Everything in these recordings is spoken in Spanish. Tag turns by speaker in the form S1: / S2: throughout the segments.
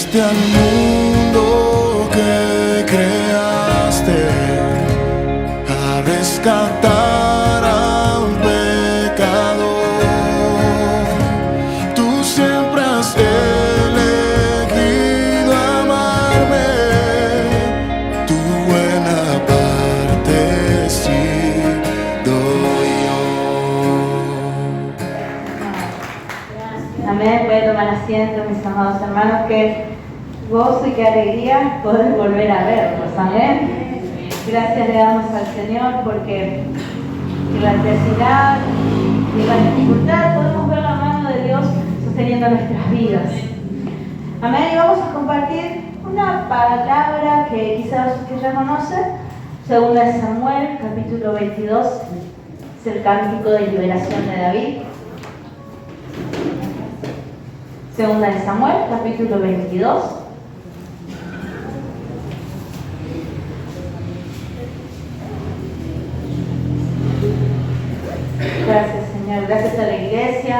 S1: Viniste al mundo que creaste a rescatar a un pecador. Tú siempre has elegido amarme, tu buena parte sí doy yo.
S2: Amén. Pueden tomar asiento, mis amados hermanos. Qué gozo y qué alegría poder volver a verlos. Amén. Gracias le damos al Señor porque en la adversidad y en la dificultad podemos ver la mano de Dios sosteniendo nuestras vidas. Amén. Y vamos a compartir una palabra que quizás ustedes ya conocen. Segunda de Samuel, capítulo 22. Es el cántico de liberación de David. Segunda de Samuel, capítulo 22. Gracias, Señor. Gracias a la iglesia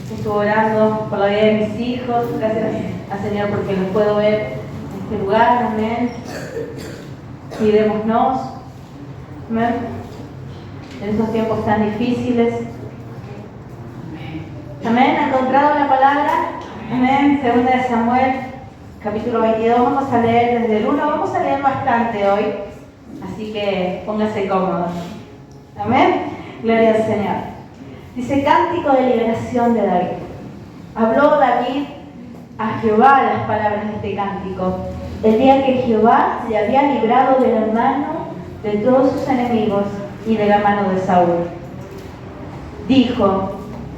S2: que estuvo orando por la vida de mis hijos. Gracias al Señor porque los puedo ver en este lugar. Amén. Cuidémonos. Amén. En estos tiempos tan difíciles. Amén. ¿Han encontrado la palabra? Amén. Segunda de Samuel, capítulo 22. Vamos a leer desde el 1. Vamos a leer bastante hoy. Así que pónganse cómodos. Amén. Gloria al Señor. Dice: cántico de liberación de David. Habló David a Jehová las palabras de este cántico el día que Jehová le había librado de la mano de todos sus enemigos y de la mano de Saúl. Dijo: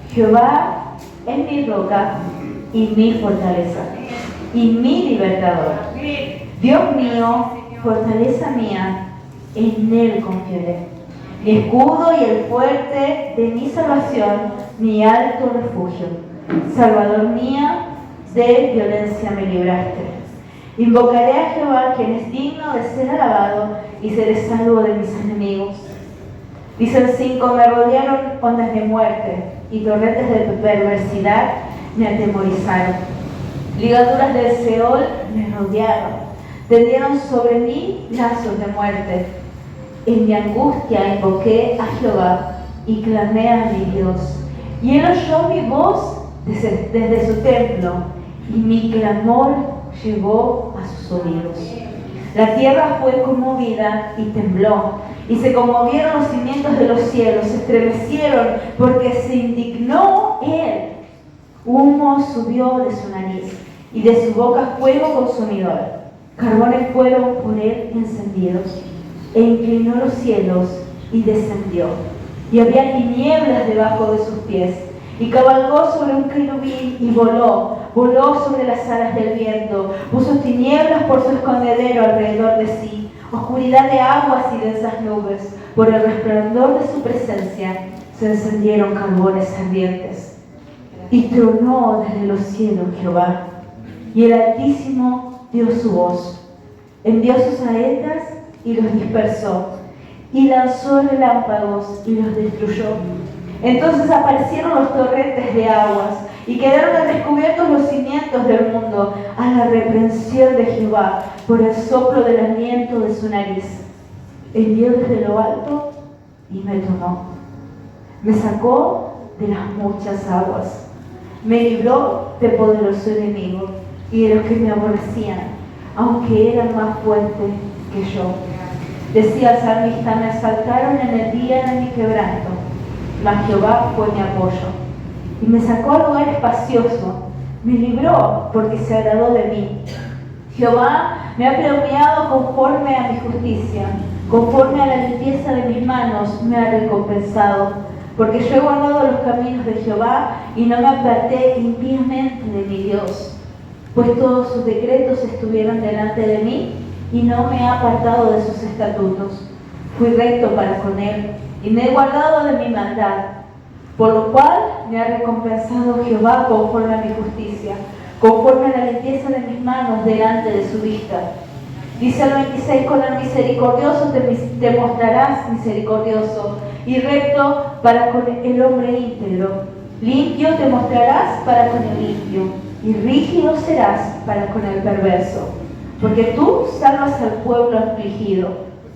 S2: Jehová es mi roca y mi fortaleza y mi libertador. Dios mío, fortaleza mía, en él confiaré. Mi escudo y el fuerte de mi salvación, mi alto refugio. Salvador mía, de violencia me libraste. Invocaré a Jehová, quien es digno de ser alabado, y seré salvo de mis enemigos. Dice el 5: me rodearon ondas de muerte, y torrentes de perversidad me atemorizaron. Ligaduras del Seol me rodearon, tendieron sobre mí lazos de muerte. En mi angustia invoqué a Jehová y clamé a mi Dios. Y él oyó mi voz desde su templo, y mi clamor llegó a sus oídos. La tierra fue conmovida y tembló, y se conmovieron los cimientos de los cielos, se estremecieron porque se indignó él. Humo subió de su nariz, y de su boca fuego consumidor. Carbones fueron por él encendidos. E inclinó los cielos y descendió. Y había tinieblas debajo de sus pies. Y cabalgó sobre un querubín y voló sobre las alas del viento. Puso tinieblas por su escondedero alrededor de sí, oscuridad de aguas y densas nubes. Por el resplandor de su presencia se encendieron carbones ardientes. Y tronó desde los cielos Jehová, y el Altísimo dio su voz. Envió sus saetas y los dispersó, y lanzó relámpagos y los destruyó. Entonces aparecieron los torrentes de aguas, y quedaron al descubierto los cimientos del mundo, a la reprensión de Jehová, por el soplo del aliento de su nariz. Envió desde lo alto y me tomó. Me sacó de las muchas aguas. Me libró de poderoso enemigo y de los que me aborrecían, aunque eran más fuertes que yo. Decía el salmista: me asaltaron en el día de mi quebranto, mas Jehová fue mi apoyo. Y me sacó a lugar espacioso, me libró porque se agradó de mí. Jehová me ha premiado conforme a mi justicia, conforme a la limpieza de mis manos me ha recompensado, porque yo he guardado los caminos de Jehová y no me aparté impíamente de mi Dios. Pues todos sus decretos estuvieron delante de mí, y no me ha apartado de sus estatutos. Fui recto para con él, y me he guardado de mi maldad, por lo cual me ha recompensado Jehová conforme a mi justicia, conforme a la limpieza de mis manos delante de su vista. Dice el 26: con el misericordioso te mostrarás misericordioso, y recto para con el hombre íntegro. Limpio te mostrarás para con el limpio, y rígido serás para con el perverso, porque tú salvas al pueblo afligido,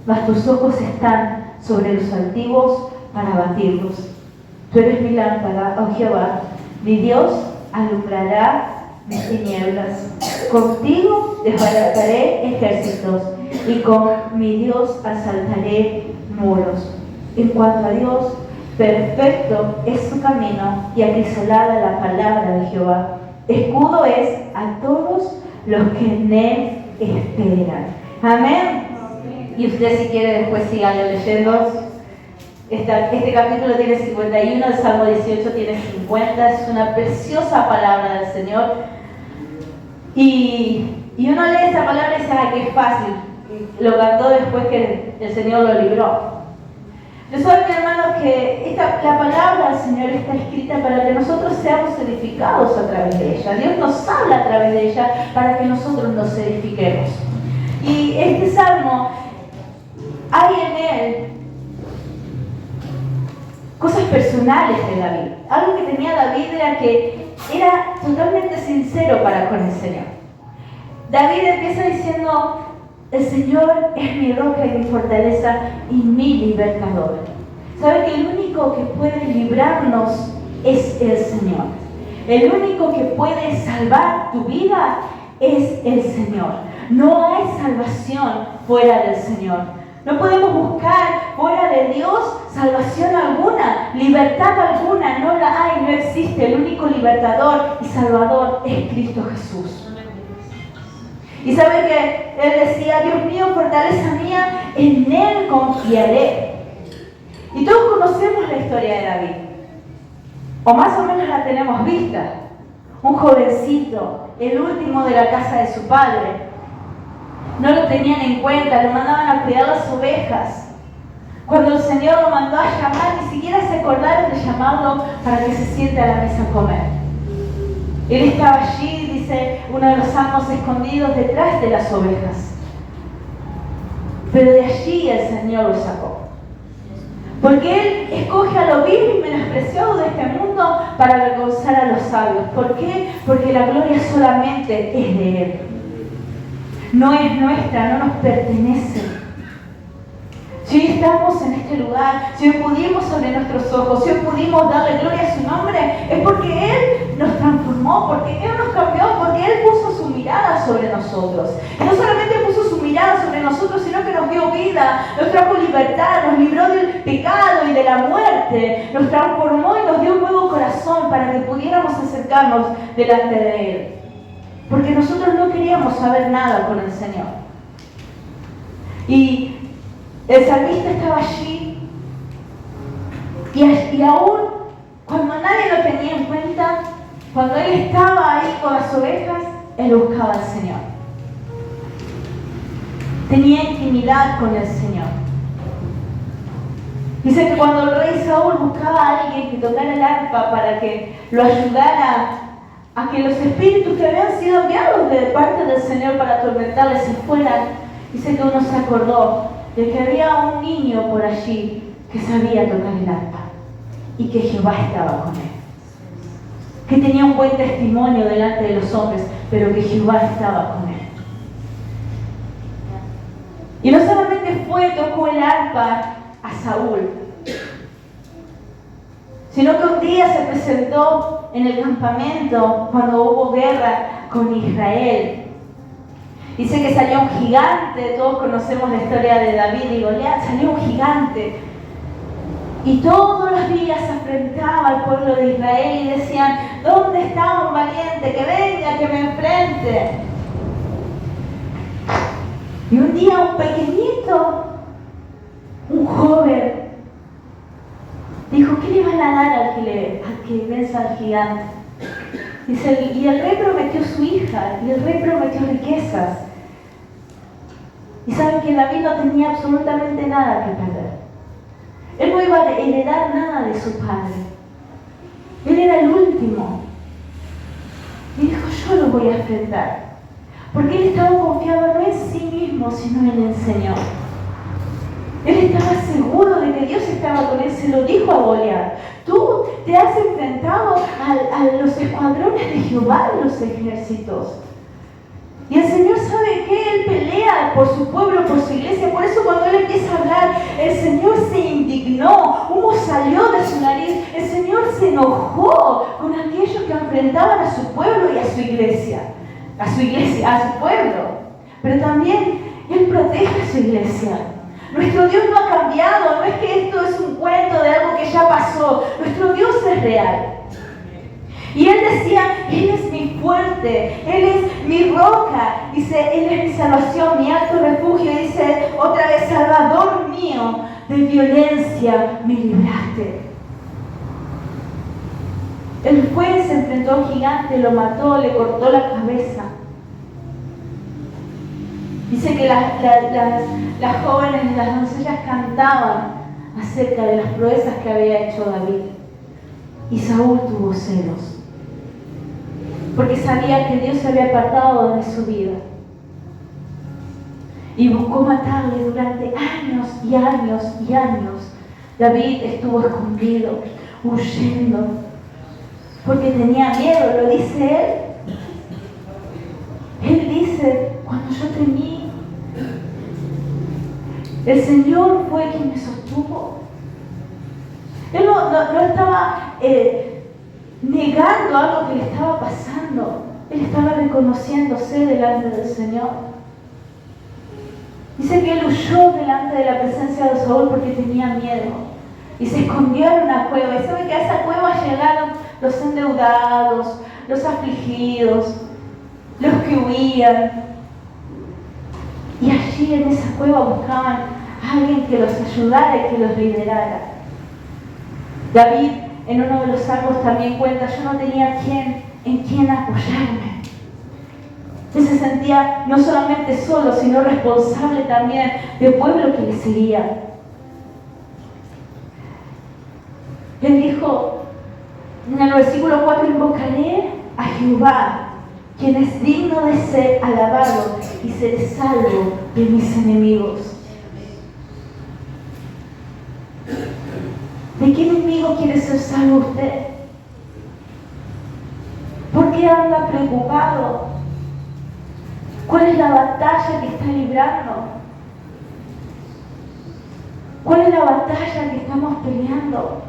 S2: mas tus ojos están sobre los altivos para abatirlos. Tú eres mi lámpara, oh Jehová, mi Dios alumbrará mis tinieblas. Contigo desbarataré ejércitos y con mi Dios asaltaré muros. En cuanto a Dios, perfecto es su camino y acrisolada la palabra de Jehová. Escudo es a todos los que en él esperan. Amén. Y usted, si quiere, después síganlo leyendo. Este capítulo tiene 51, el Salmo 18 tiene 50. Es una preciosa palabra del Señor. Y uno lee esa palabra y dice, ¡ay, qué fácil! Lo cantó después que el Señor lo libró. Yo saben, hermanos, que la palabra del Señor está escrita para que nosotros seamos edificados a través de ella. Dios nos habla a través de ella para que nosotros nos edifiquemos. Y este salmo, hay en él cosas personales de David. Algo que tenía David era que era totalmente sincero para con el Señor. David empieza diciendo, el Señor es mi roca y mi fortaleza y mi libertador. ¿Sabe que el único que puede librarnos es el Señor? El único que puede salvar tu vida es el Señor. No hay salvación fuera del Señor. No podemos buscar fuera de Dios salvación alguna, libertad alguna, no la hay, no existe. El único libertador y salvador es Cristo Jesús. Y sabe que él decía, Dios mío, fortaleza mía, en él confiaré. Y todos conocemos la historia de David, o más o menos la tenemos vista. Un jovencito, el último de la casa de su padre. No lo tenían en cuenta, lo mandaban a cuidar las ovejas. Cuando el Señor lo mandó a llamar, ni siquiera se acordaron de llamarlo para que se siente a la mesa a comer. Él estaba allí, dice uno de los salmos, escondidos detrás de las ovejas. Pero de allí el Señor lo sacó. Porque Él escoge a lo vil y menospreciado de este mundo para avergonzar a los sabios. ¿Por qué? Porque la gloria solamente es de Él. No es nuestra, no nos pertenece. Si hoy estamos en este lugar, si hoy pudimos abrir nuestros ojos, si hoy pudimos darle gloria a su nombre, es porque Él nos transformó, porque Él nos cambió, porque Él puso su mirada sobre nosotros. Y no solamente puso su mirada sobre nosotros, sino que nos dio vida, nos trajo libertad, nos libró del pecado y de la muerte, nos transformó y nos dio un nuevo corazón para que pudiéramos acercarnos delante de Él. Porque nosotros no queríamos saber nada con el Señor. Y el salmista estaba allí y aún cuando nadie lo tenía en cuenta, cuando él estaba ahí con las ovejas, él buscaba al Señor. Tenía intimidad con el Señor. Dice que cuando el rey Saúl buscaba a alguien que tocara el arpa para que lo ayudara a que los espíritus que habían sido enviados de parte del Señor para atormentarle se fueran, dice que uno se acordó de que había un niño por allí que sabía tocar el arpa y que Jehová estaba con él, que tenía un buen testimonio delante de los hombres, pero que Jehová estaba con él. Y no solamente tocó el arpa a Saúl, sino que un día se presentó en el campamento cuando hubo guerra con Israel. Dice que salió un gigante, todos conocemos la historia de David y Goliat, salió un gigante. Y todos los días se enfrentaba al pueblo de Israel y decían, ¿dónde está un valiente? Que venga, que me enfrente. Y un día un pequeñito, un joven, dijo, ¿qué le van a dar al que venza al gigante? Dice, y el rey prometió su hija, y el rey prometió riquezas. Y saben que David no tenía absolutamente nada que perder. Él no iba a heredar nada de su padre. Él era el último. Y dijo, yo lo voy a enfrentar. Porque él estaba confiado no en sí mismo, sino en el Señor. Él estaba seguro de que Dios estaba con él, se lo dijo a Goliat. Tú te has enfrentado a los escuadrones de Jehová, los ejércitos. Y el Señor sabe que Él pelea por su pueblo, por su iglesia. Por eso cuando Él empieza a hablar, el Señor se indignó, humo salió de su nariz. El Señor se enojó con aquellos que enfrentaban a su pueblo y a su iglesia. A su pueblo. Pero también Él protege a su iglesia. Nuestro Dios no ha cambiado, no es que esto es un cuento de algo que ya pasó. Nuestro Dios es real. Y Él decía, Él es mi fuerte, Él es mi roca. Dice, Él es mi salvación, mi alto refugio. Dice otra vez, Salvador mío, de violencia me libraste. Él fue, se enfrentó a un gigante, lo mató, le cortó la cabeza. Dice que las jóvenes, las doncellas cantaban acerca de las proezas que había hecho David. Y Saúl tuvo celos, porque sabía que Dios se había apartado de su vida. Y buscó matarle durante años y años y años. David estuvo escondido, huyendo, porque tenía miedo, lo dice él. Él dice, cuando yo temí, el Señor fue quien me sostuvo. Él no estaba negando algo que le estaba pasando. Él estaba reconociéndose delante del Señor. Dice que él huyó delante de la presencia de Saúl porque tenía miedo. Y se escondió en una cueva. Y sabe que a esa cueva llegaron los endeudados, los afligidos, los que huían. Y allí en esa cueva buscaban a alguien que los ayudara y que los liderara. David en uno de los salmos también cuenta, yo no tenía en quién apoyarme. Él se sentía no solamente solo, sino responsable también del pueblo que le seguía. Él dijo en el versículo 4, invocaré a Jehová, quien es digno de ser alabado, y seré salvo de mis enemigos. ¿De qué enemigo quiere ser salvo usted? ¿Por qué anda preocupado? ¿Cuál es la batalla que está librando? ¿Cuál es la batalla que estamos peleando?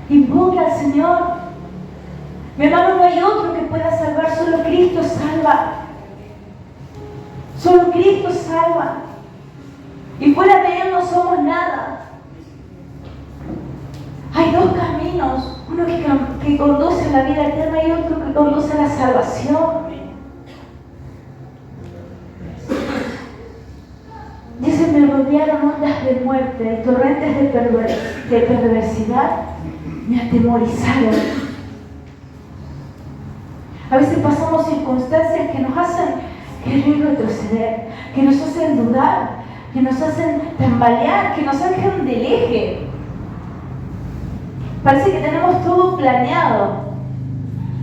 S2: Invoca al Señor. Mi hermano, no hay otro que pueda salvar, solo Cristo salva. Solo Cristo salva. Y fuera de Él no somos nada. Hay dos caminos, uno que conduce a la vida eterna y otro que conduce a la salvación. Dice, me rodearon ondas de muerte, torrentes de perversidad me atemorizaron. A veces pasamos circunstancias que nos hacen querer retroceder, que nos hacen dudar, que nos hacen tambalear, que nos sacan del eje. Parece que tenemos todo planeado.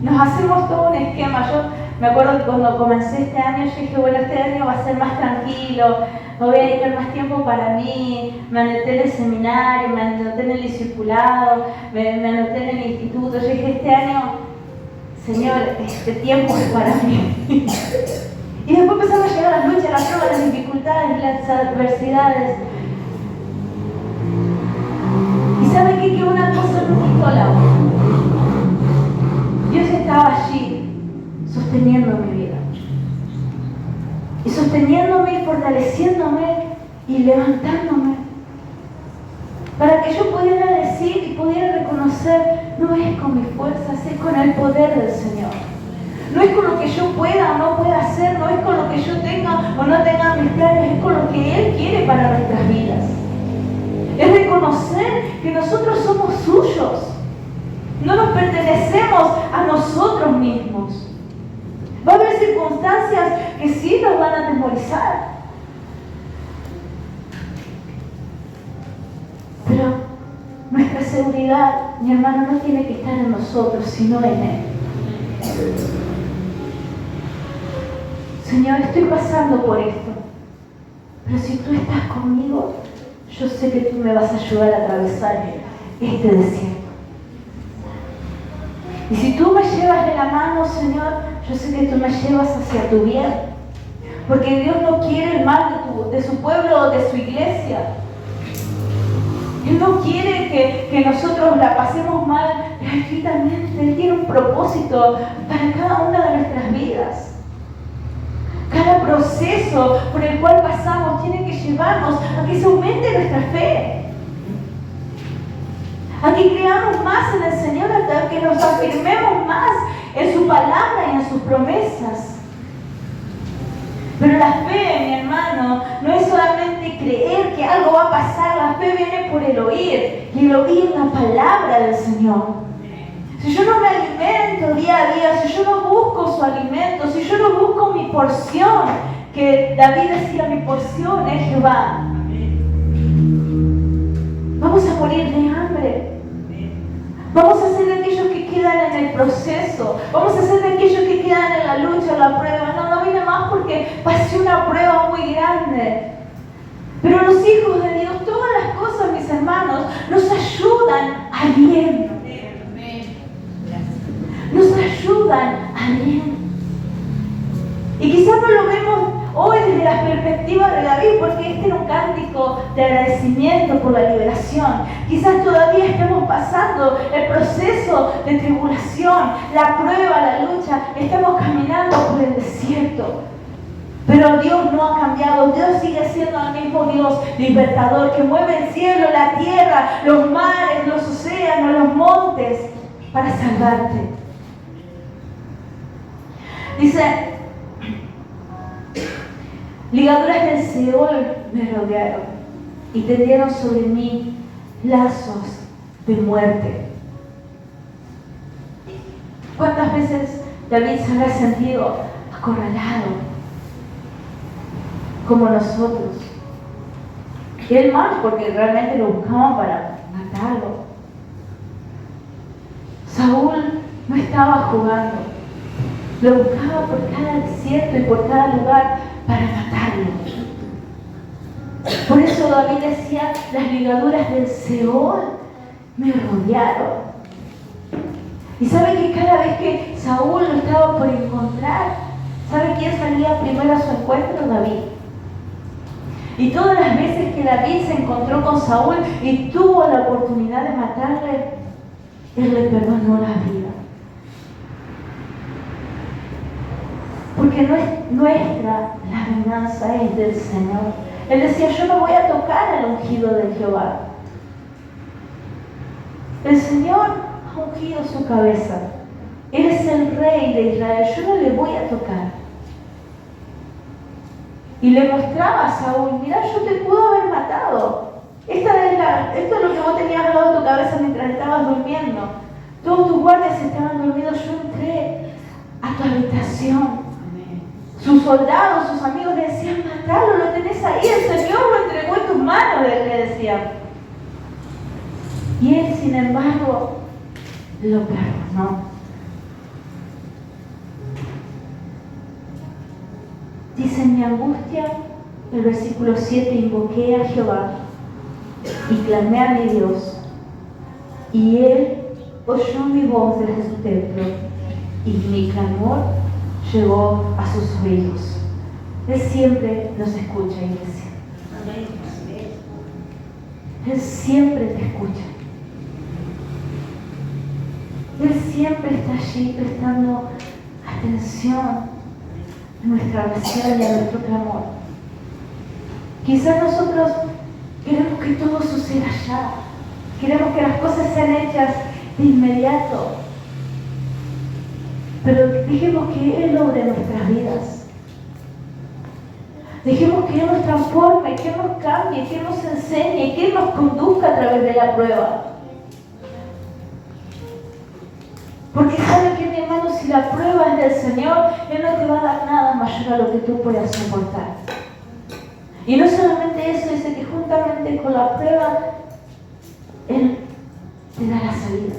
S2: Nos hacemos todo un esquema. Yo me acuerdo que cuando comencé este año, yo dije, bueno, este año va a ser más tranquilo, me voy a dedicar más tiempo para mí. Me anoté en el seminario, me anoté en el discipulado, me anoté en el instituto. Yo dije, este año, Señor, este tiempo es para mí. Y después empezaron a llegar las luchas, las pruebas, las dificultades, las adversidades. ¿Y sabe qué? Que una cosa no quitó la otra. Dios estaba allí, sosteniendo mi vida. Y sosteniéndome y fortaleciéndome y levantándome. Para que yo pudiera decir y pudiera reconocer, no es con mis fuerzas, es con el poder del Señor. No es con lo que yo pueda o no pueda hacer, no es con lo que yo tenga o no tenga mis planes, es con lo que Él quiere para nuestras vidas. Es reconocer que nosotros somos suyos. No nos pertenecemos a nosotros mismos. Va a haber circunstancias que sí nos van a atemorizar. Pero nuestra seguridad, mi hermano, no tiene que estar en nosotros, sino en Él. Señor, estoy pasando por esto, pero si tú estás conmigo, yo sé que tú me vas a ayudar a atravesar este desierto. Y si tú me llevas de la mano, Señor, yo sé que tú me llevas hacia tu bien. Porque Dios no quiere el mal de su pueblo o de su iglesia. Él no quiere que nosotros la pasemos mal. Aquí también Él tiene un propósito para cada una de nuestras vidas. Cada proceso por el cual pasamos tiene que llevarnos a que se aumente nuestra fe. A que creamos más en el Señor, a que nos afirmemos más en su palabra y en sus promesas. Pero la fe, mi hermano, no es solamente creer que algo va a pasar. La fe viene por el oír, y el oír la palabra del Señor. Si yo no me alimento día a día, si yo no busco su alimento, si yo no busco mi porción, que David decía, mi porción es Jehová, vamos a morir de hambre. Vamos a ser de aquellos que quedan en el proceso. Vamos a ser de aquellos que quedan en la lucha, en la prueba. No vine más porque pasé una prueba muy grande. Pero los hijos de Dios, todas las cosas, mis hermanos, nos ayudan a bien. Nos ayudan a bien. Y quizás no lo vemos hoy desde la perspectiva de David, porque este era un cántico de agradecimiento por la liberación. Quizás todavía estamos pasando el proceso de tribulación, la prueba, la lucha. Estamos caminando por el desierto. Pero Dios no ha cambiado. Dios sigue siendo el mismo Dios libertador que mueve el cielo, la tierra, los mares, los océanos, los montes para salvarte. Dice, ligaduras del Seol me rodearon y tendieron sobre mí lazos de muerte. ¿Cuántas veces David se habrá sentido acorralado como nosotros? Y él más, porque realmente lo buscaban para matarlo. Saúl no estaba jugando, lo buscaba por cada desierto y por cada lugar para matarlo. Por eso David decía, las ligaduras del Seol me rodearon. Y sabe que cada vez que Saúl lo estaba por encontrar, ¿sabe quién salía primero a su encuentro? David. Y todas las veces que David se encontró con Saúl y tuvo la oportunidad de matarle, él le perdonó la vida. Porque no es nuestra, la venganza es del Señor. Él decía, yo no voy a tocar al ungido de Jehová. El Señor ha ungido su cabeza. Él es el rey de Israel, yo no le voy a tocar. Y le mostraba a Saúl, mira, yo te puedo haber matado. Esto es lo que vos tenías al lado de tu cabeza mientras estabas durmiendo. Todos tus guardias estaban dormidos, yo entré a tu habitación. Sus soldados, sus amigos le decían, matalo, lo tenés ahí, el Señor lo entregó en tus manos, le decían. Y él, sin embargo, lo perdonó. Dice, en mi angustia, el versículo 7, invoqué a Jehová y clamé a mi Dios, y Él oyó mi voz desde su templo, y mi clamor llegó a sus oídos. Él siempre nos escucha, iglesia. Él siempre te escucha. Él siempre está allí prestando atención a nuestra oración y a nuestro clamor. Quizás nosotros queremos que todo suceda ya. Queremos que las cosas sean hechas de inmediato. Pero dejemos que Él obre nuestras vidas. Dejemos que Él nos transforme, que Él nos cambie, que Él nos enseñe, que Él nos conduzca a través de la prueba. Porque sabe que, mi hermano, si la prueba es del Señor, Él no te va a dar nada mayor a lo que tú puedas soportar. Y no solamente eso, dice que juntamente con la prueba, Él te da la salida.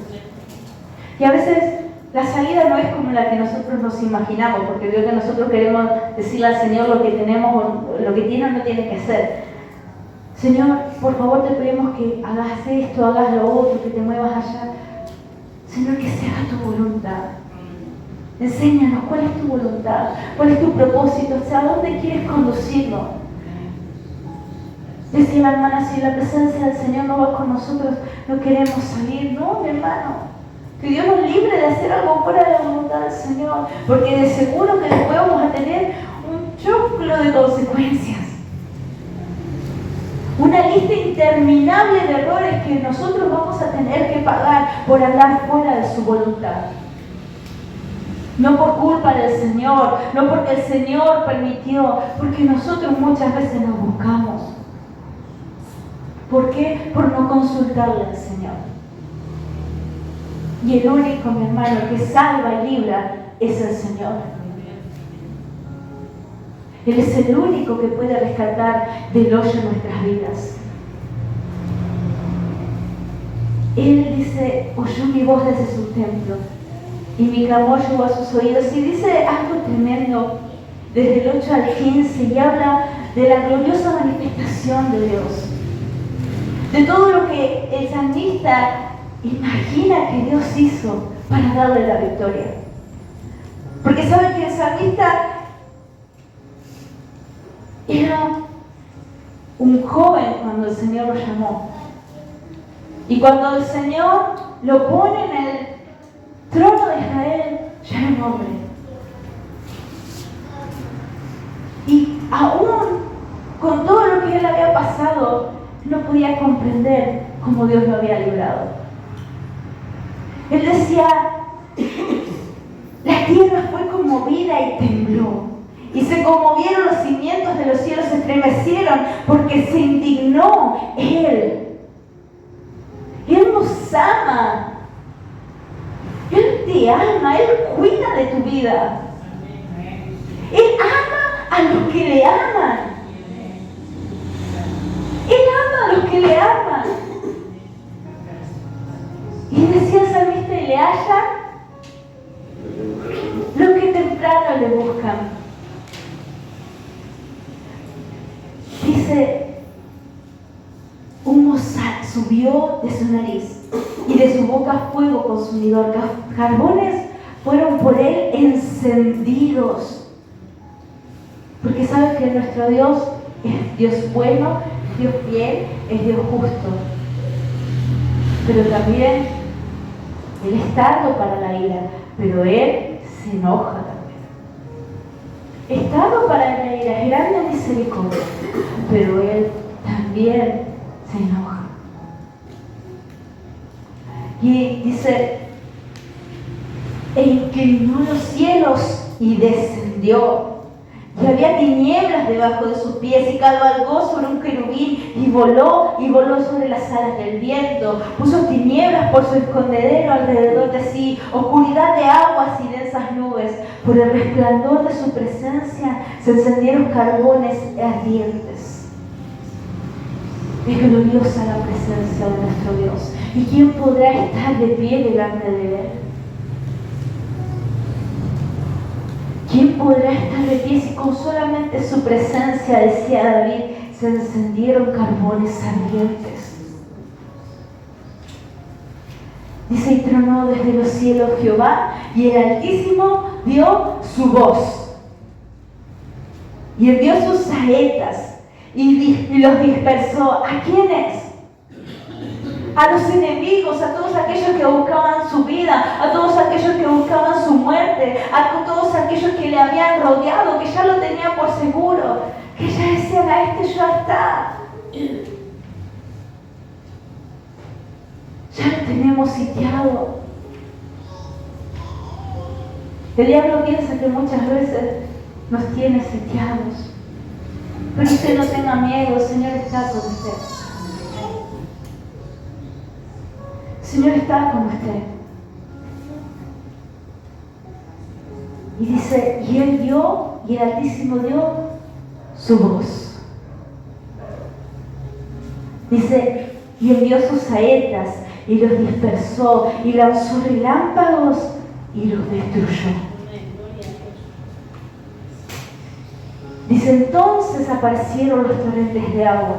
S2: Y a veces la salida no es como la que nosotros nos imaginamos, porque veo que nosotros queremos decirle al Señor lo que tenemos, lo que tiene o no tiene que hacer. Señor, por favor te pedimos que hagas esto, hagas lo otro, que te muevas allá. Señor, que se haga tu voluntad. Enséñanos cuál es tu voluntad, cuál es tu propósito, hacia dónde quieres conducirnos. Decía la hermana, si la presencia del Señor no va con nosotros, no queremos salir. No, mi hermano. Que Dios nos libre de hacer algo fuera de la voluntad del Señor, porque de seguro que después vamos a tener un choclo de consecuencias. Una lista interminable de errores que nosotros vamos a tener que pagar por andar fuera de su voluntad. No por culpa del Señor, no porque el Señor permitió, porque nosotros muchas veces nos buscamos. ¿Por qué? Por no consultarle al Señor. Y el único, mi hermano, que salva y libra es el Señor. Él es el único que puede rescatar del hoyo nuestras vidas. Él dice, oyó mi voz desde su templo y mi clamor llegó a sus oídos. Y dice algo tremendo desde el 8 al 15 y habla de la gloriosa manifestación de Dios. De todo lo que el salmista imagina que Dios hizo para darle la victoria. Porque sabe que el salmista era un joven cuando el Señor lo llamó. Y cuando el Señor lo pone en el trono de Israel, ya era un hombre. Y aún con todo lo que él había pasado, no podía comprender cómo Dios lo había librado. Él decía, la tierra fue conmovida y tembló. Y se conmovieron los cimientos de los cielos, se estremecieron porque se indignó Él. Él nos ama. Él te ama, Él cuida de tu vida. Él ama a los que le aman. Él ama a los que le aman. Y decía el salmista, y le hallan los que temprano le buscan. Dice, humo subió de su nariz y de su boca fuego consumidor. Carbones fueron por él encendidos. Porque sabe que nuestro Dios es Dios bueno, es Dios fiel, es Dios justo. Pero también Él es tardo para la ira, pero Él se enoja también. Es tardo para la ira, es grande en misericordia, pero Él también se enoja. Y dice, e inclinó los cielos y descendió. Y había tinieblas debajo de sus pies, y cabalgó sobre un querubín y voló sobre las alas del viento. Puso tinieblas por su escondedero alrededor de sí, oscuridad de aguas y densas nubes. Por el resplandor de su presencia se encendieron carbones ardientes. Es gloriosa la presencia de nuestro Dios. ¿Y quién podrá estar de pie delante de Él? ¿Quién podrá estar de pie si con solamente su presencia, decía David, se encendieron carbones ardientes? Dice, y tronó desde los cielos Jehová, y el Altísimo dio su voz. Y envió sus saetas, y los dispersó. ¿A quiénes? A los enemigos, a todos aquellos que buscaban su vida, a todos aquellos que buscaban su muerte, a todos aquellos que le habían rodeado, que ya lo tenían por seguro, que ya decían, a este ya está. Ya lo tenemos sitiado. El diablo piensa que muchas veces nos tiene sitiados. Pero usted no tenga miedo, el Señor está con usted. El Señor está con usted. Y dice, y Él dio, y el Altísimo dio su voz. Dice, y envió sus saetas, y los dispersó, y lanzó relámpagos, y los destruyó. Dice, entonces aparecieron los torrentes de agua,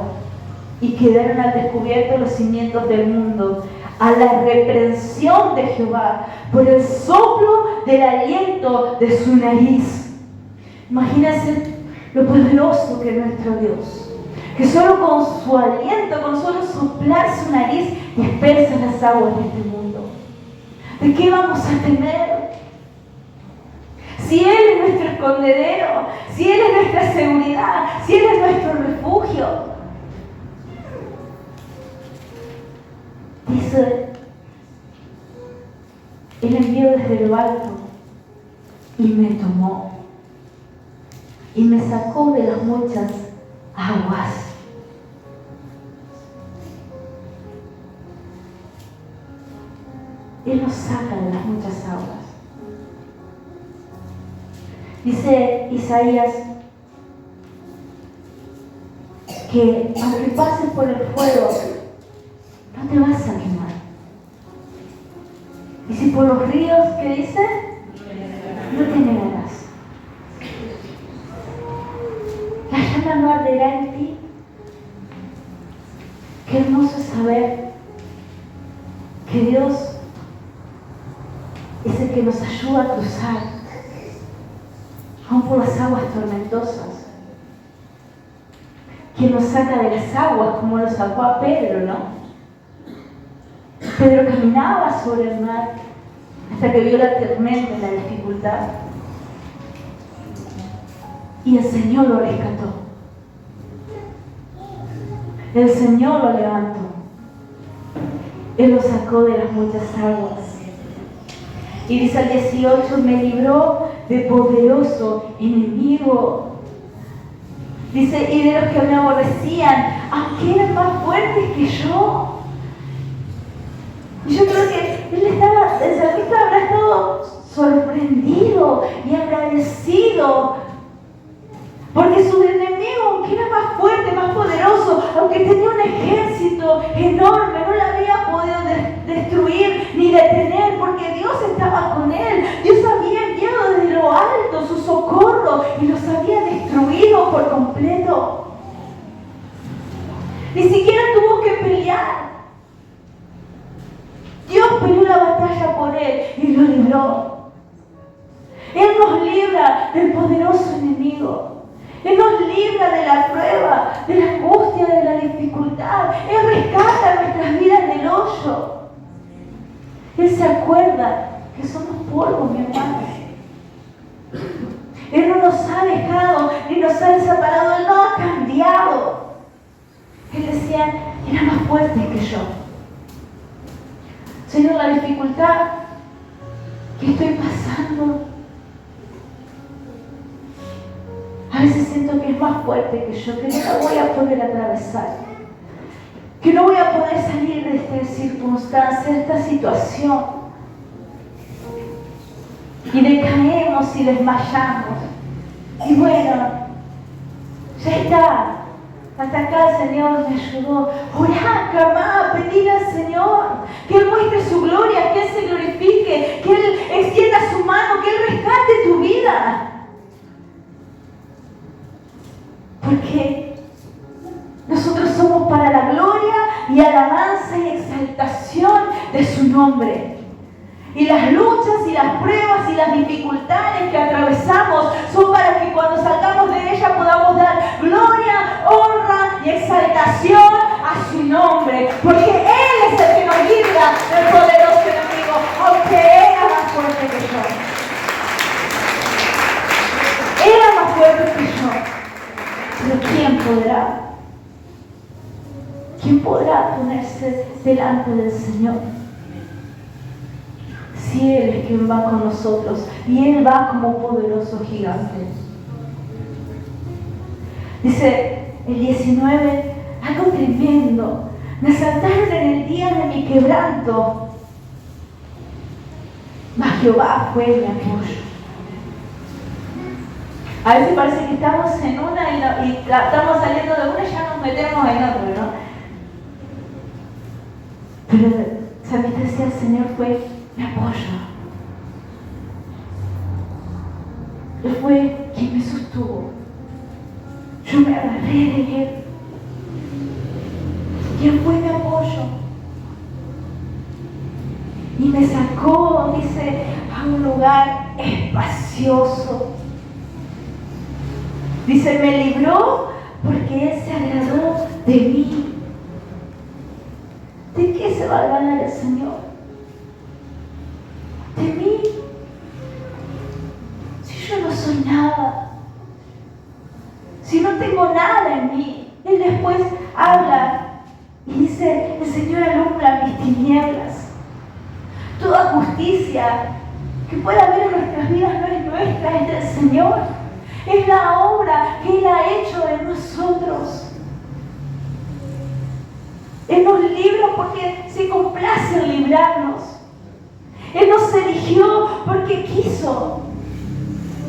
S2: y quedaron al descubierto los cimientos del mundo, a la reprensión de Jehová, por el soplo del aliento de su nariz. Imagínense lo poderoso que es nuestro Dios, que solo con su aliento, con solo soplar su nariz, dispersa las aguas de este mundo. ¿De qué vamos a temer? Si Él es nuestro escondedero, si Él es nuestra seguridad, si Él es nuestro refugio. Dice, Él envió desde lo alto y me tomó y me sacó de las muchas aguas. Él nos saca de las muchas aguas. Dice Isaías que aunque pases por el fuego, no te vas a quemar. Y si por los ríos, ¿qué dice? No te negarás. La llama no arderá en ti. Qué hermoso es saber que Dios es el que nos ayuda a cruzar, aún por las aguas tormentosas, quien nos saca de las aguas como lo sacó a Pedro, ¿no? Pedro caminaba sobre el mar hasta que vio la tormenta y la dificultad, y el Señor lo rescató, el Señor lo levantó, Él lo sacó de las muchas aguas. Y dice al 18, me libró de poderoso enemigo. Dice, y de los que me aborrecían, aunque eran más fuertes que yo. Y yo creo que el salmista habrá estado sorprendido y agradecido, porque su enemigo, aunque era más fuerte, más poderoso, aunque tenía un ejército enorme, no lo había podido destruir ni detener, porque Dios estaba con él. Dios había enviado desde lo alto su socorro y los había destruido por completo. Ni siquiera tuvo que pelear. Dios peleó la batalla por él y lo libró. Él nos libra del poderoso enemigo. Él nos libra de la prueba, de la angustia, de la dificultad. Él rescata nuestras vidas del hoyo. Él se acuerda que somos polvo, mi hermano. Él no nos ha dejado ni nos ha desamparado. Él no ha cambiado. Él decía, era más fuerte que yo. Señor, la dificultad que estoy pasando, a veces siento que es más fuerte que yo, que no la voy a poder atravesar, que no voy a poder salir de esta circunstancia, de esta situación. Y decaemos y desmayamos. Y bueno, ya está. Hasta acá el Señor me ayudó. Orá, clamá, pedir al Señor que Él muestre su gloria, que Él se glorifique, que Él extienda su mano, que Él rescate tu vida. Porque nosotros somos para la gloria y alabanza y exaltación de su nombre. Y las luchas y las pruebas y las dificultades que atravesamos son para que cuando salgamos de ellas podamos dar gloria, honra y exaltación a su nombre. Porque Él es el que nos libra del poderoso enemigo, aunque era más fuerte que yo. Era más fuerte que yo. Pero ¿quién podrá? ¿Quién podrá ponerse delante del Señor? Si Él es quien va con nosotros y Él va como poderoso gigante. Dice el 19, algo tremendo. Me asaltaron en el día de mi quebranto, mas Jehová fue mi apoyo. A veces parece que estamos en una y estamos saliendo de una y ya nos metemos en otra, ¿no? Pero el salmista decía, el Señor fue mi apoyo. Él fue quien me sostuvo. Yo me agarré de Él. Y Él fue mi apoyo. Y me sacó, dice, a un lugar espacioso. Dice, me libró porque Él se agradó de mí. ¿De qué se va a ganar el Señor? De mí. Si yo no soy nada, si no tengo nada en mí. Él después habla y dice, el Señor alumbra mis tinieblas. Toda justicia que pueda haber en nuestras vidas no es nuestra, es del Señor. Es la obra que Él ha hecho en nosotros. Él nos libra porque se complace en librarnos. Él nos eligió porque quiso.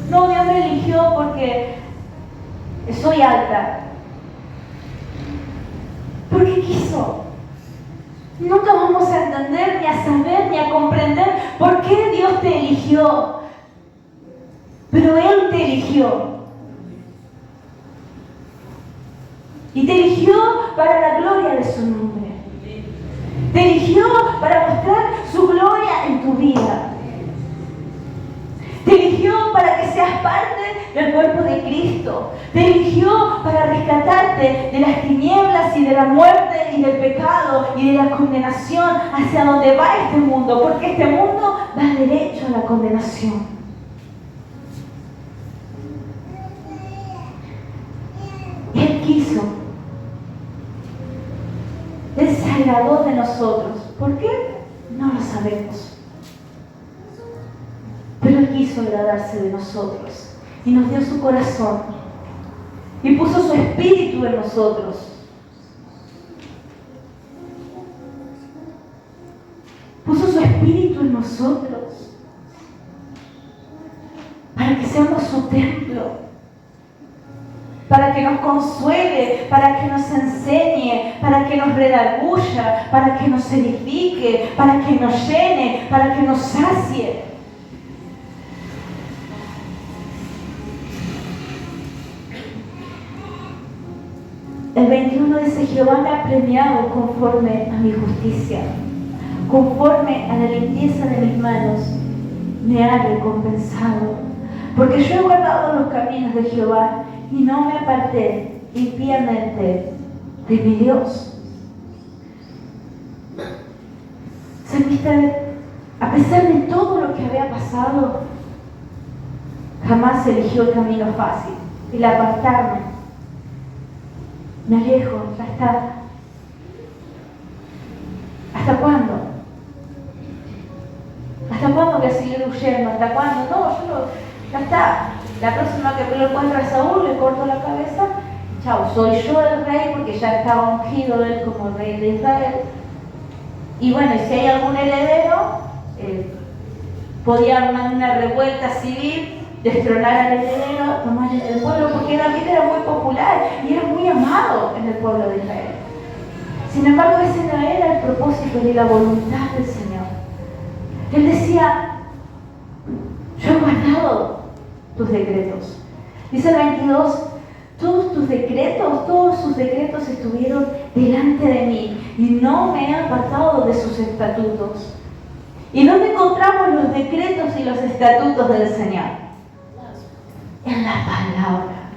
S2: No, Dios me eligió porque soy alta. Porque quiso. Nunca vamos a entender, ni a saber, ni a comprender por qué Dios te eligió. Pero Él te eligió. Y te eligió para la gloria de su nombre. Te eligió para mostrar su gloria en tu vida. Te eligió para que seas parte del cuerpo de Cristo. Te eligió para rescatarte de las tinieblas y de la muerte y del pecado y de la condenación hacia donde va este mundo. Porque este mundo va derecho a la condenación. Él quiso. Él se agradó de nosotros. ¿Por qué? No lo sabemos. Pero Él quiso agradarse de nosotros y nos dio su corazón y puso su espíritu en nosotros. Puso su espíritu en nosotros para que seamos su templo, para que nos consuele, para que nos enseñe, para que nos redarguya, para que nos edifique, para que nos llene, para que nos sacie. El 21 dice, Jehová me ha premiado conforme a mi justicia, conforme a la limpieza de mis manos, me ha recompensado. Porque yo he guardado los caminos de Jehová y no me aparté impíamente de mi Dios. Salmista, a pesar de todo lo que había pasado, jamás eligió el camino fácil, el apartarme. Me alejo, ya está. ¿Hasta cuándo? ¿Hasta cuándo voy a seguir huyendo? ¿Hasta cuándo? No, ya está. La próxima que me lo encuentre a Saúl, le corto la cabeza. Chao, soy yo el rey porque ya estaba ungido él como rey de Israel. Y bueno, y si hay algún heredero, podía armar una revuelta civil, destronar al heredero, tomar el pueblo, porque David era muy popular y era muy amado en el pueblo de Israel. Sin embargo, ese no era el propósito ni la voluntad del Señor. Él decía, yo he guardado tus decretos. Dice el 22, todos sus decretos estuvieron delante de mí y no me he apartado de sus estatutos. ¿Y dónde encontramos los decretos y los estatutos del Señor? En la palabra.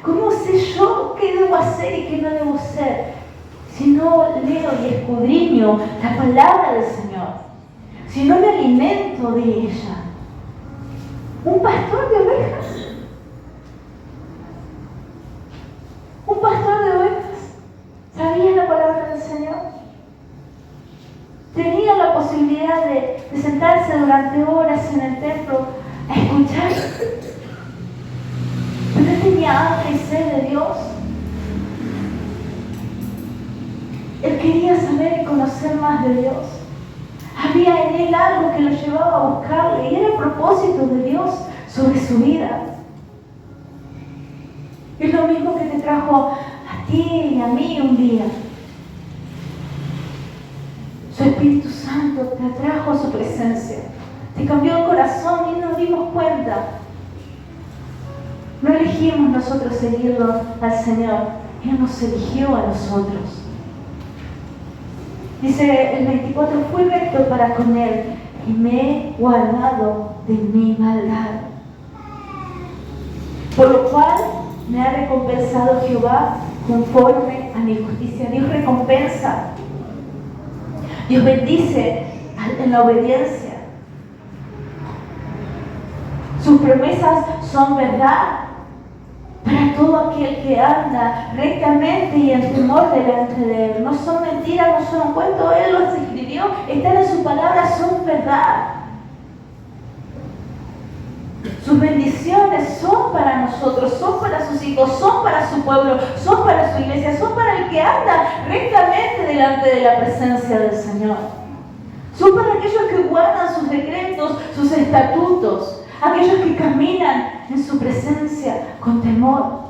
S2: ¿Cómo sé yo qué debo hacer y qué no debo hacer? Si no leo y escudriño la palabra del Señor, si no me alimento de ella. Un pastor de ovejas. Un pastor de ovejas sabía la palabra del Señor. Tenía la posibilidad de sentarse durante horas en el templo a escuchar. Pero él tenía hambre y sed de Dios. Él quería saber y conocer más de Dios. Había en él algo que lo llevaba a buscarle y era el propósito de Dios sobre su vida. Es lo mismo que te trajo a ti y a mí un día. Su Espíritu Santo te atrajo a su presencia. Te cambió el corazón y nos dimos cuenta. No elegimos nosotros seguirlo al Señor. Él nos eligió a nosotros. Dice el 24, fui recto para con Él y me he guardado de mi maldad. Por lo cual me ha recompensado Jehová conforme a mi justicia. Dios recompensa. Dios bendice en la obediencia. Sus promesas son verdad para todo aquel que anda rectamente y en temor delante de Él. No son mentiras, no son un cuento. Él los escribió, están en su palabra, son verdad. Sus bendiciones son para nosotros, son para sus hijos, son para su pueblo, son para su iglesia, son para el que anda rectamente delante de la presencia del Señor. Son para aquellos que guardan sus decretos, sus estatutos, aquellos que caminan en su presencia con temor.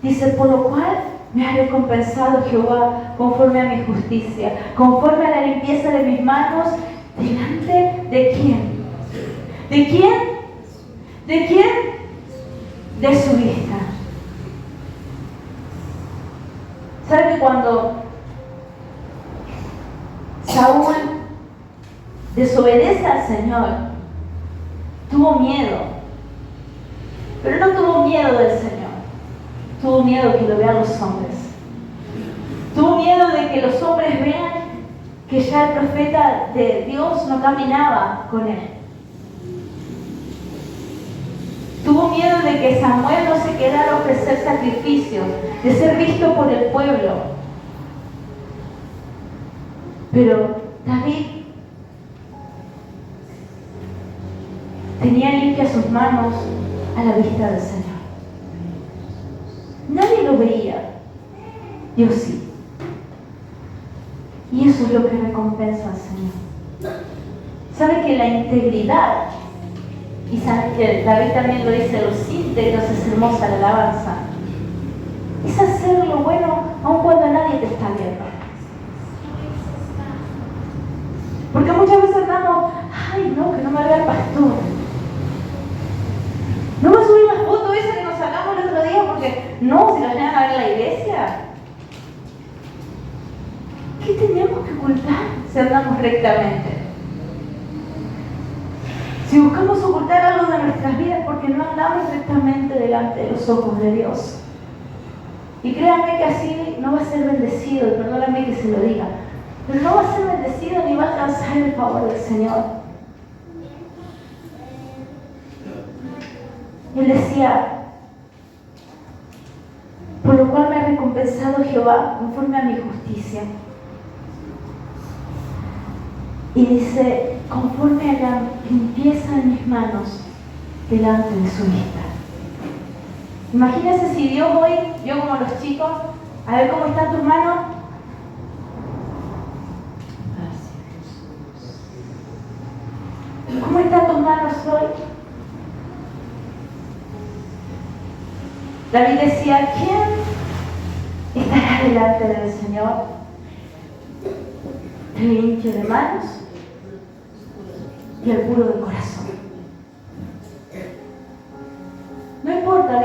S2: Dice, por lo cual me ha recompensado Jehová conforme a mi justicia, conforme a la limpieza de mis manos, ¿delante de quién? ¿De quién? ¿De quién? De su vista. ¿Sabe que cuando Saúl desobedece al Señor, tuvo miedo? Pero no tuvo miedo del Señor, tuvo miedo que lo vean los hombres. Tuvo miedo de que los hombres vean que ya el profeta de Dios no caminaba con él. Tuvo miedo de que Samuel no se quedara a ofrecer sacrificios, de ser visto por el pueblo. Pero David tenía limpias sus manos a la vista del Señor. Nadie lo veía, Dios sí. Y eso es lo que recompensa al Señor. ¿Sabe que la integridad, y David también lo dice, los íntegros es hermosa la alabanza, es hacer lo bueno aun cuando nadie te está viendo? Porque muchas veces andamos, ay no, que no me vea el pastor. No me subí la foto esa que nos sacamos el otro día porque no, si la llegan a ver en la iglesia. ¿Qué tenemos que ocultar si andamos rectamente? Si buscamos ocultar algo de nuestras vidas porque no andamos rectamente delante de los ojos de Dios. Y créanme que así no va a ser bendecido, y perdóname que se lo diga, pero no va a ser bendecido ni va a alcanzar el favor del Señor. Él decía, por lo cual me ha recompensado Jehová conforme a mi justicia. Y dice, conforme a la limpieza de mis manos delante de su vista. Imagínense si Dios hoy, yo como los chicos, a ver cómo están tus manos. ¿Cómo están tus manos hoy? David decía, ¿quién estará delante del Señor? El limpio de manos y el puro de corazón. No importa,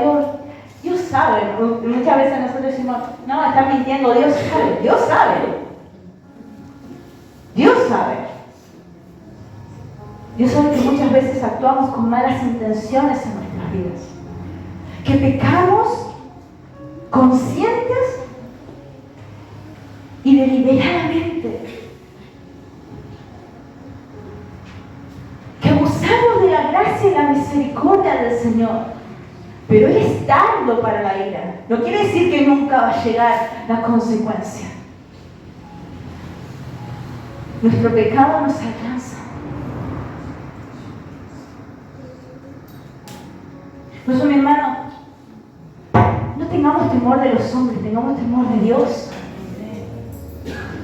S2: Dios sabe. Muchas veces nosotros decimos, no, está mintiendo, Dios sabe. Dios sabe. Dios sabe. Dios sabe que muchas veces actuamos con malas intenciones en nuestras vidas. Que pecamos conscientes y deliberadamente. Que abusamos de la gracia y la misericordia del Señor. Pero Él es tardo para la ira. No quiere decir que nunca va a llegar la consecuencia. Nuestro pecado nos alcanza. Por eso, mi hermano, no tengamos temor de los hombres, tengamos temor de Dios.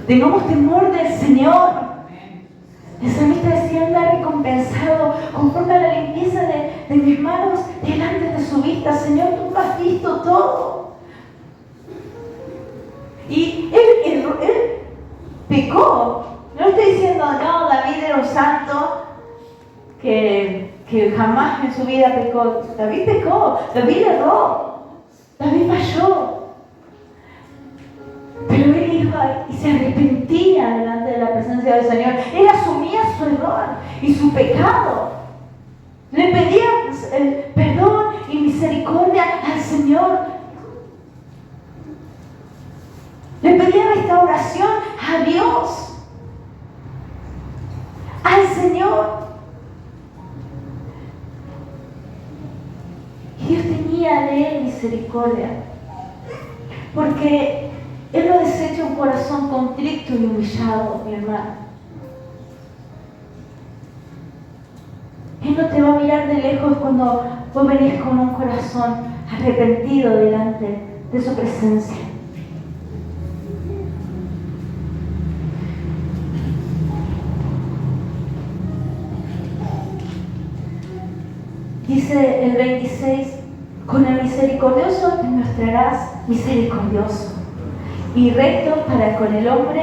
S2: Tengamos temor del Señor. El salmista decía, anda recompensado conforme a la limpieza de mis manos delante de su vista. Señor, tú has visto todo. Y él pecó. No estoy diciendo, no, David era un santo que jamás en su vida pecó. David pecó, David erró. David falló. Pero él iba y se arrepentía delante de la presencia del Señor. Él asumía su error y su pecado. Le pedía perdón y misericordia al Señor. Le pedía restauración a Dios, al Señor. Y Dios tenía de él misericordia, porque Él no desecha un corazón contrito y humillado, mi hermano. Él no te va a mirar de lejos cuando vos venís con un corazón arrepentido delante de su presencia. Dice el 26, con el misericordioso te mostrarás misericordioso y recto para con el hombre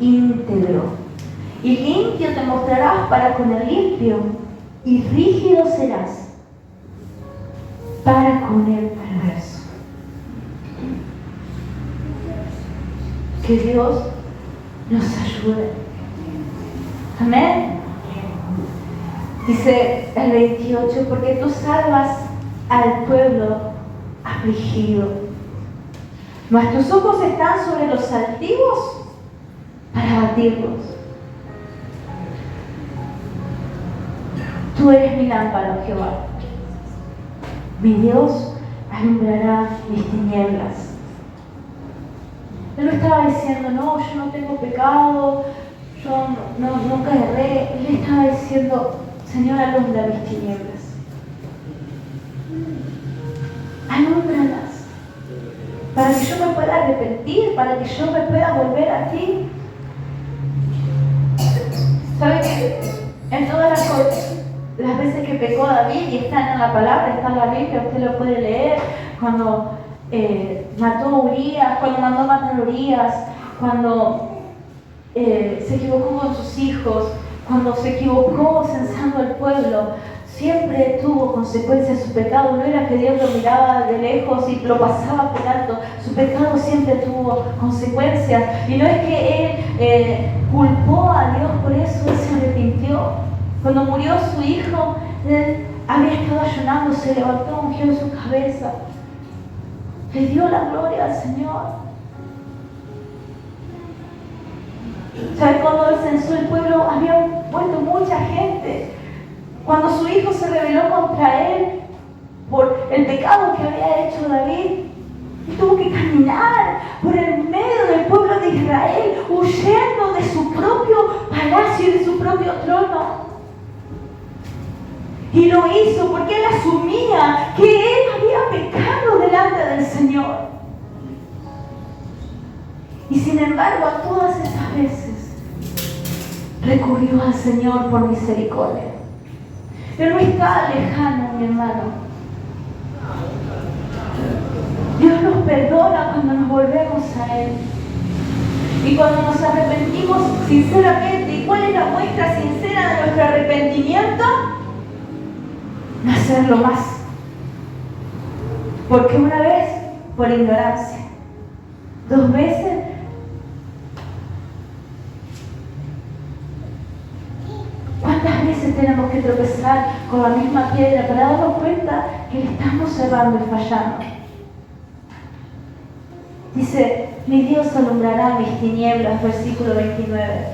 S2: íntegro, y limpio te mostrarás para con el limpio, y rígido serás para con el perverso. Que Dios nos ayude. Amén. Dice el 28, porque tú salvas al pueblo afligido, mas tus ojos están sobre los altivos para abatirlos. Tú eres mi lámpara, Jehová. Mi Dios alumbrará mis tinieblas. Él no estaba diciendo, no, yo no tengo pecado, yo nunca erré. Él estaba diciendo, Señor, alumbra mis tinieblas. Alúmbralas. Para que yo me pueda arrepentir, para que yo me pueda volver a ti. ¿Sabe que en todas las veces que pecó David, y están en la palabra, está en la Biblia, usted lo puede leer, cuando mató a Urías, cuando mandó a matar a Urías, cuando se equivocó con sus hijos, cuando se equivocó censando al pueblo, siempre tuvo consecuencias su pecado. No era que Dios lo miraba de lejos y lo pasaba por alto. Su pecado siempre tuvo consecuencias. Y no es que él culpó a Dios por eso, él se arrepintió. Cuando murió su hijo, él había estado ayunando, se levantó, ungió su cabeza, le dio la gloria al Señor. ¿Sabe? Cuando él censó el pueblo, había muerto mucha gente. Cuando su hijo se rebeló contra él por el pecado que había hecho David, él tuvo que caminar por el medio del pueblo de Israel, huyendo de su propio palacio y de su propio trono. Y lo hizo porque él asumía que él había pecado delante del Señor. Y sin embargo, a todas esas veces recurrió al Señor por misericordia. Él no está lejano, mi hermano. Dios nos perdona cuando nos volvemos a Él. Y cuando nos arrepentimos sinceramente. ¿Y cuál es la muestra sincera de nuestro arrepentimiento? No hacerlo más. Porque una vez, por ignorancia. 2 veces, ¿cuántas veces tenemos que tropezar con la misma piedra para darnos cuenta que le estamos errando y fallando? Dice, mi Dios alumbrará mis tinieblas, versículo 29.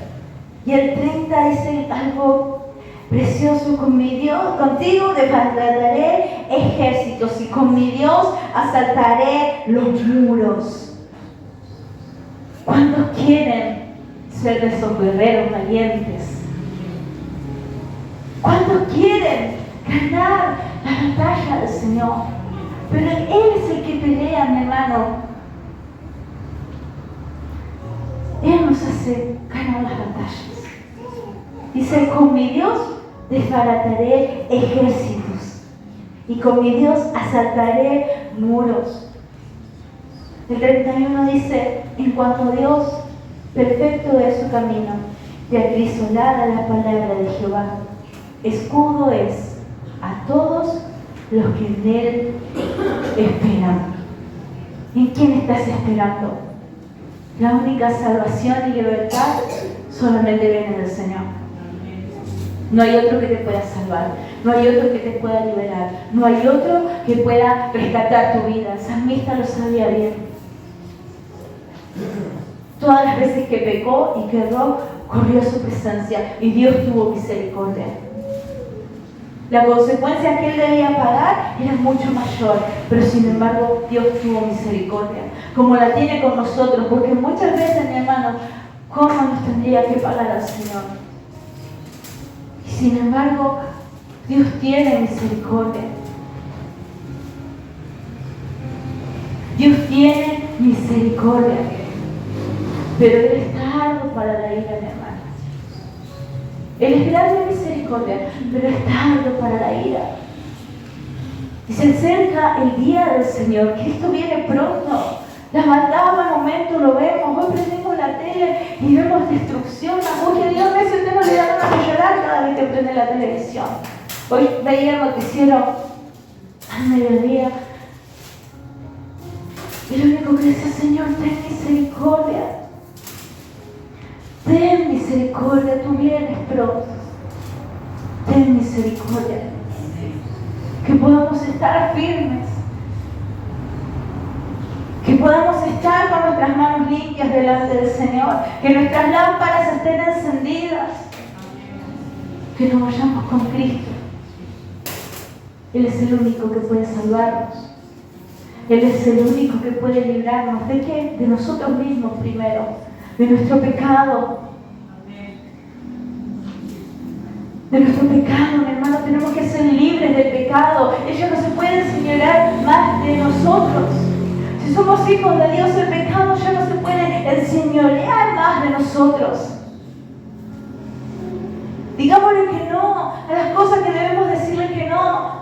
S2: Y el 30 dice algo precioso: con mi Dios, contigo levantaré ejércitos y con mi Dios asaltaré los muros. ¿Cuántos quieren ser de esos guerreros valientes? ¿Cuántos quieren ganar la batalla del Señor? Pero Él es el que pelea, mi hermano. Él nos hace ganar las batallas. Dice, con mi Dios desbarataré ejércitos y con mi Dios asaltaré muros. El 31 dice, en cuanto a Dios, perfecto es su camino y acrisolada la palabra de Jehová. Escudo es a todos los que en Él esperan. ¿En quién estás esperando? La única salvación y libertad solamente viene del Señor. No hay otro que te pueda salvar, no hay otro que te pueda liberar, no hay otro que pueda rescatar tu vida. El salmista lo sabía bien. Todas las veces que pecó y quedó, corrió a su presencia y Dios tuvo misericordia. La consecuencia que él debía pagar era mucho mayor, pero sin embargo Dios tuvo misericordia, como la tiene con nosotros, porque muchas veces, mi hermano, ¿cómo nos tendría que pagar al Señor? Y sin embargo, Dios tiene misericordia. Dios tiene misericordia, pero Él es tardo para la ira, mi hermano. Él es grande en misericordia, pero es tardo para la ira. Y se acerca el día del Señor. Cristo viene pronto. La maldad al momento lo vemos. Hoy prendemos la tele y vemos destrucción, angustia. Dios mío, si usted no le da ganas de llorar cada vez que prende la televisión. Hoy veía el noticiero al mediodía. Y lo único que decía, Señor, ten misericordia. Ten misericordia, tú vienes pronto. Ten misericordia. Que podamos estar firmes. Que podamos estar con nuestras manos limpias delante del Señor. Que nuestras lámparas estén encendidas. Que nos vayamos con Cristo. Él es el único que puede salvarnos. Él es el único que puede librarnos. ¿De qué? De nosotros mismos primero. De nuestro pecado. De nuestro pecado, mi hermano. Tenemos que ser libres del pecado. Ellos no se pueden enseñorear más de nosotros. Si somos hijos de Dios, el pecado ya no se puede enseñorear más de nosotros. Digámosle que no a las cosas que debemos decirle que no.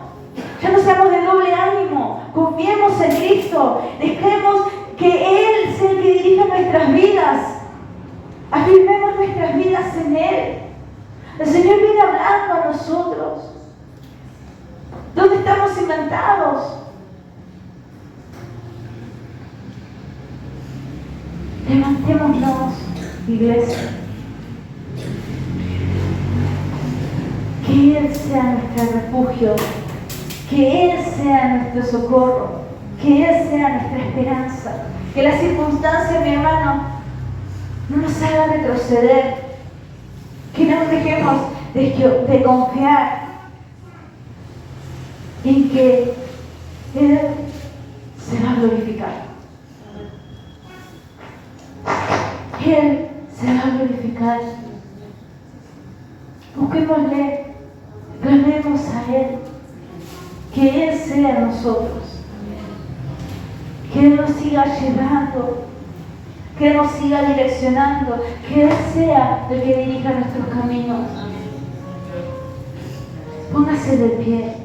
S2: Ya no seamos de doble ánimo. Confiemos en Cristo. Dejemos que Él sea el que dirija nuestras vidas. Afirmemos nuestras vidas en Él. El Señor viene hablando a nosotros. ¿Dónde estamos cimentados? Levantémonos, iglesia. Que Él sea nuestro refugio. Que Él sea nuestro socorro. Que Él sea nuestra esperanza. Que las circunstancias, mi hermano, no nos haga retroceder. Que no dejemos de confiar en que Él se va a glorificar. Él se va a glorificar. Busquémosle, clamemos a Él. Que Él sea nosotros. Que Él nos siga llevando. Que Él nos siga direccionando, que Él sea el que dirija nuestros caminos. Póngase de pie.